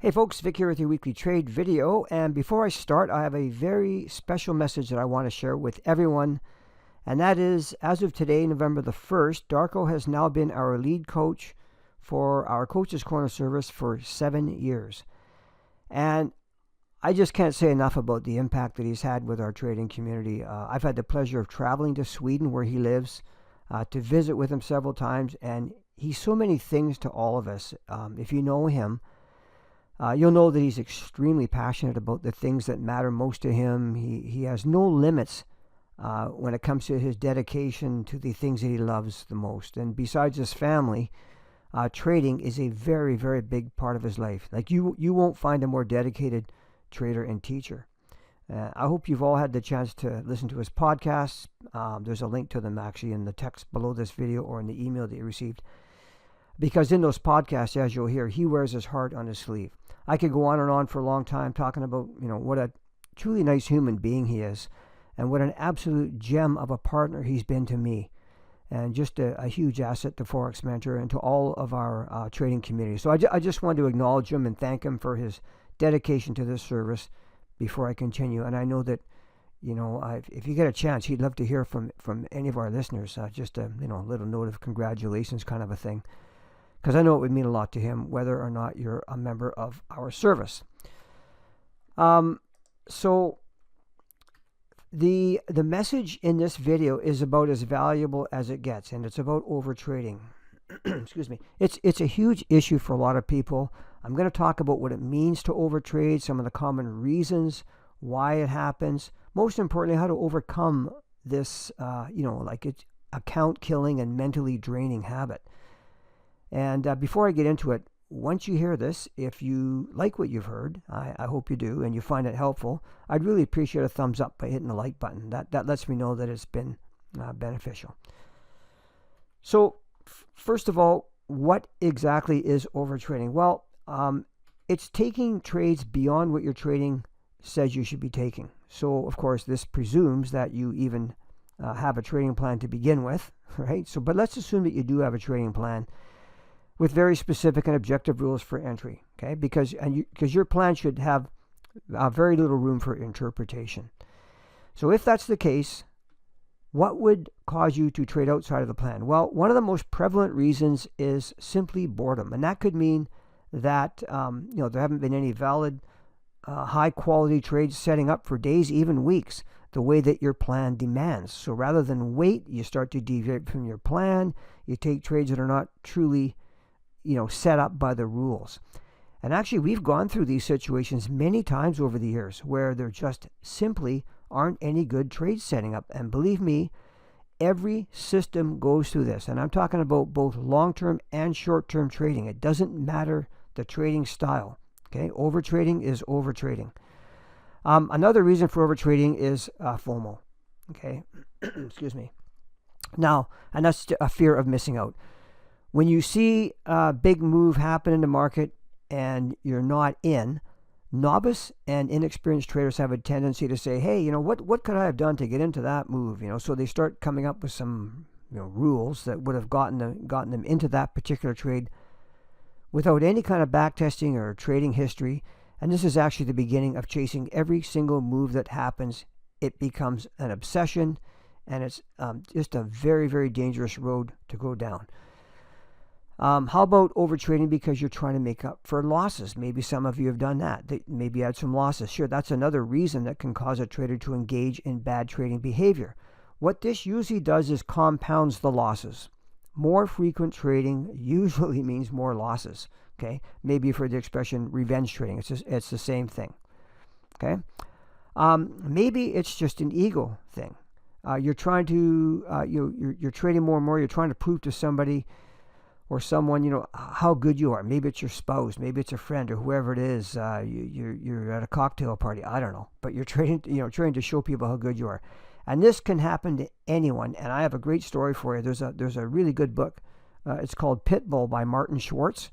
Hey folks, Vic here with your weekly trade video, and before I start, I have a very special message that I want to share with everyone, and that is, as of today, November the 1st, Darko has now been our lead coach for our Coach's Corner service for 7 years. And I just can't say enough about the impact that he's had with our trading community. I've had the pleasure of traveling to Sweden, where he lives, to visit with him several times, and he's so many things to all of us. If you know him, you'll know that he's extremely passionate about the things that matter most to him. He has no limits when it comes to his dedication to the things that he loves the most. And besides his family, trading is a very, very big part of his life. Like you won't find a more dedicated trader and teacher. I hope you've all had the chance to listen to his podcasts. There's a link to them actually in the text below this video or in the email that you received. Because in those podcasts, as you'll hear, he wears his heart on his sleeve. I could go on and on for a long time talking about, what a truly nice human being he is, and what an absolute gem of a partner he's been to me, and just a huge asset to Forex Mentor and to all of our trading community. So I just wanted to acknowledge him and thank him for his dedication to this service before I continue. And I know that, if you get a chance, he'd love to hear from any of our listeners. Just a little note of congratulations kind of a thing, because I know it would mean a lot to him whether or not you're a member of our service. So the message in this video is about as valuable as it gets, and it's about overtrading. Excuse me. It's a huge issue for a lot of people. I'm going to talk about what it means to overtrade, some of the common reasons why it happens, most importantly, how to overcome this, it's account killing and mentally draining habit. And before I get into it, once you hear this, if you like what you've heard, I hope you do, and you find it helpful, I'd really appreciate a thumbs up by hitting the like button. That lets me know that it's been beneficial. So, first of all, what exactly is overtrading? Well, it's taking trades beyond what your trading says you should be taking. So, of course, this presumes that you even have a trading plan to begin with, right? But let's assume that you do have a trading plan with very specific and objective rules for entry, okay? Because your plan should have very little room for interpretation. So if that's the case, what would cause you to trade outside of the plan? Well, one of the most prevalent reasons is simply boredom, and that could mean that there haven't been any valid, high-quality trades setting up for days, even weeks, the way that your plan demands. So rather than wait, you start to deviate from your plan. You take trades that are not truly set up by the rules. And actually, we've gone through these situations many times over the years where there just simply aren't any good trades setting up. And believe me, every system goes through this. And I'm talking about both long-term and short-term trading. It doesn't matter the trading style. Okay, overtrading is overtrading. Another reason for overtrading is FOMO. Okay, excuse me. Now, and that's a fear of missing out. When you see a big move happen in the market and you're not in, novice and inexperienced traders have a tendency to say, hey, what could I have done to get into that move? So they start coming up with some rules that would have gotten them into that particular trade without any kind of backtesting or trading history. And this is actually the beginning of chasing every single move that happens. It becomes an obsession, and it's just a very, very dangerous road to go down. How about overtrading because you're trying to make up for losses? Maybe some of you have done that. Maybe you had some losses. Sure, that's another reason that can cause a trader to engage in bad trading behavior. What this usually does is compounds the losses. More frequent trading usually means more losses. Okay, maybe you've heard the expression revenge trading. It's the same thing. Okay, maybe it's just an ego thing. You're trying to you're trading more and more. You're trying to prove to somebody or someone, how good you are. Maybe it's your spouse, maybe it's a friend, or whoever it is. You're at a cocktail party. I don't know, but you're trying to show people how good you are, and this can happen to anyone. And I have a great story for you. There's a really good book. It's called Pitbull by Martin Schwartz,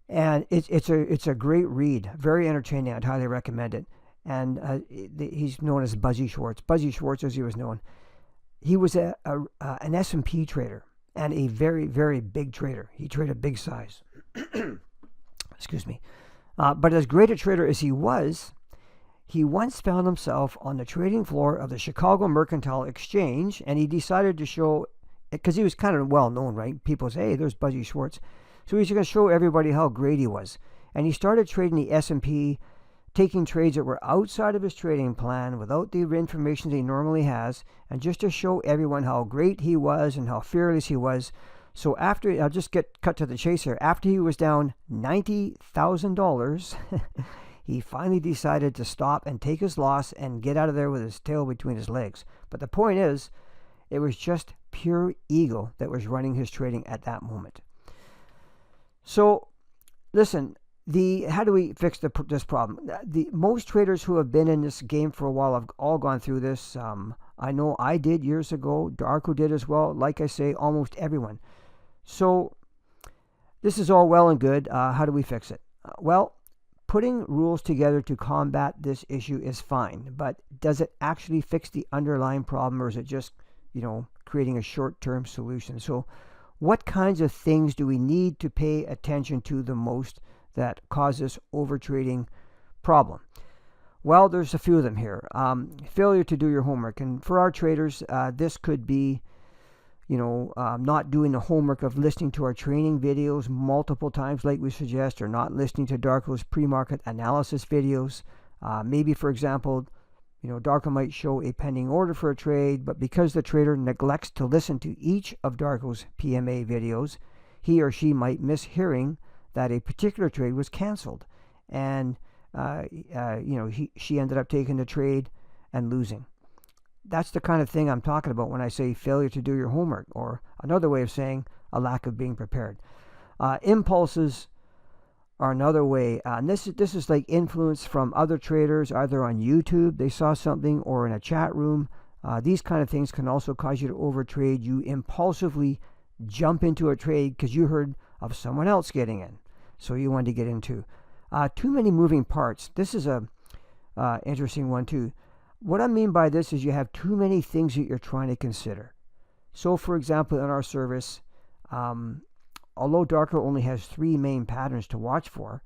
and it's a great read, very entertaining. I'd highly recommend it. And he's known as Buzzy Schwartz. Buzzy Schwartz, as he was known, he was an S&P trader. And a very, very big trader. He traded big size. Excuse me. But as great a trader as he was, he once found himself on the trading floor of the Chicago Mercantile Exchange, and he decided to show, because he was kind of well known, right? People say, hey, there's Buzzy Schwartz. So he's going to show everybody how great he was. And he started trading the S&P, taking trades that were outside of his trading plan, without the information that he normally has, and just to show everyone how great he was and how fearless he was. So after, I'll just cut to the chase here. After he was down $90,000, he finally decided to stop and take his loss and get out of there with his tail between his legs. But the point is, it was just pure ego that was running his trading at that moment. So, listen, how do we fix this problem? Most traders who have been in this game for a while have all gone through this. I know I did years ago. Darko did as well. Like I say, almost everyone. So, this is all well and good. How do we fix it? Well, putting rules together to combat this issue is fine, but does it actually fix the underlying problem, or is it just, creating a short-term solution? So what kinds of things do we need to pay attention to the most that cause this overtrading problem? Well, there's a few of them here. Failure to do your homework. And for our traders, this could be, not doing the homework of listening to our training videos multiple times like we suggest, or not listening to Darko's pre-market analysis videos. Maybe, for example, Darko might show a pending order for a trade, but because the trader neglects to listen to each of Darko's PMA videos, he or she might miss hearing that a particular trade was canceled, and she ended up taking the trade and losing. That's the kind of thing I'm talking about when I say failure to do your homework, or another way of saying a lack of being prepared. Impulses are another way. And this is like influence from other traders, either on YouTube, they saw something, or in a chat room. These kind of things can also cause you to overtrade. You impulsively jump into a trade because you heard of someone else getting in, so you wanted to get into. Too many moving parts. This is a interesting one too. What I mean by this is you have too many things that you're trying to consider. So, for example, in our service, although Darko only has 3 main patterns to watch for,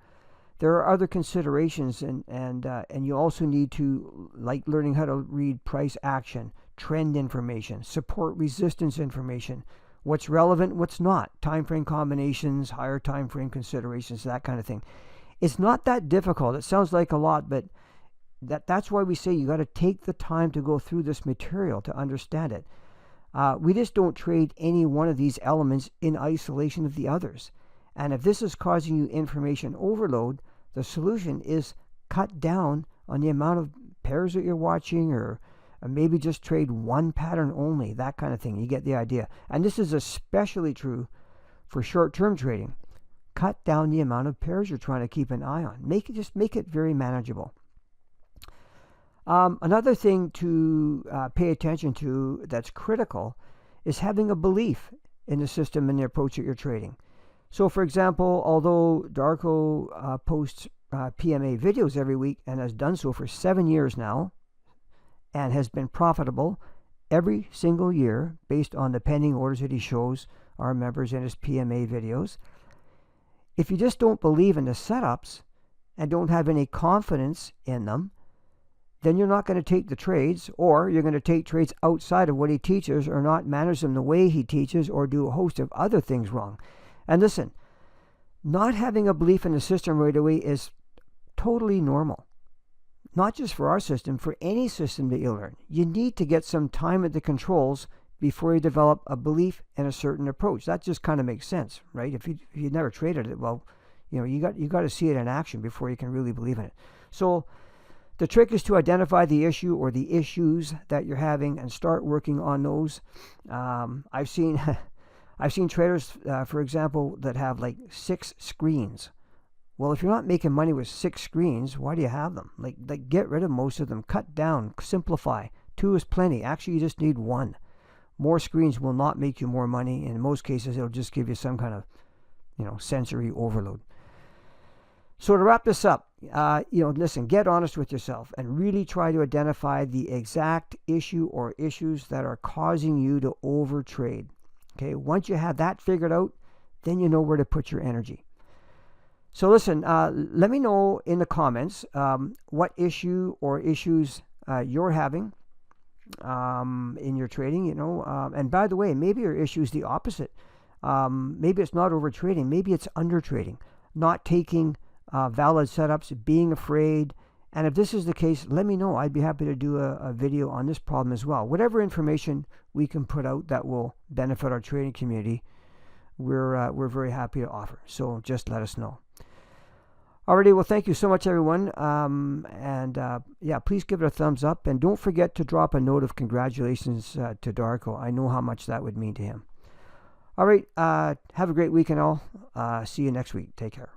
there are other considerations, and you also need to, like learning how to read price action, trend information, support resistance information, what's relevant, what's not, time frame combinations, higher time frame considerations, that kind of thing. It's not that difficult. It sounds like a lot, but that's why we say you got to take the time to go through this material to understand it. We just don't trade any one of these elements in isolation of the others. And if this is causing you information overload, the solution is cut down on the amount of pairs that you're watching, or maybe just trade one pattern only, that kind of thing. You get the idea. And this is especially true for short-term trading. Cut down the amount of pairs you're trying to keep an eye on. Make it very manageable. Another thing to pay attention to that's critical is having a belief in the system and the approach that you're trading. So, for example, although Darko posts PMA videos every week and has done so for 7 years now and has been profitable every single year based on the pending orders that he shows our members in his PMA videos, if you just don't believe in the setups and don't have any confidence in them, then you're not going to take the trades, or you're going to take trades outside of what he teaches, or not manage them the way he teaches, or do a host of other things wrong. And listen, not having a belief in the system right away is totally normal. Not just for our system, for any system that you learn. You need to get some time at the controls before you develop a belief in a certain approach. That just kind of makes sense, right? If you never traded it, well, you got to see it in action before you can really believe in it. So the trick is to identify the issue or the issues that you're having and start working on those. I've seen traders, for example, that have like 6 screens. Well, if you're not making money with 6 screens, why do you have them? Like get rid of most of them. Cut down. Simplify. 2 is plenty. Actually, you just need 1. More screens will not make you more money. In most cases, it'll just give you some kind of, sensory overload. So to wrap this up, listen, get honest with yourself and really try to identify the exact issue or issues that are causing you to overtrade. Okay, once you have that figured out, then you know where to put your energy. So listen, let me know in the comments what issue or issues you're having in your trading, and by the way, maybe your issue is the opposite. Maybe it's not over trading, maybe it's under trading, not taking valid setups, being afraid. And if this is the case, let me know. I'd be happy to do a video on this problem as well. Whatever information we can put out that will benefit our trading community, we're very happy to offer. So just let us know. Alrighty, well, thank you so much, everyone. Yeah, please give it a thumbs up. And don't forget to drop a note of congratulations to Darko. I know how much that would mean to him. All right, have a great weekend, all. See you next week. Take care.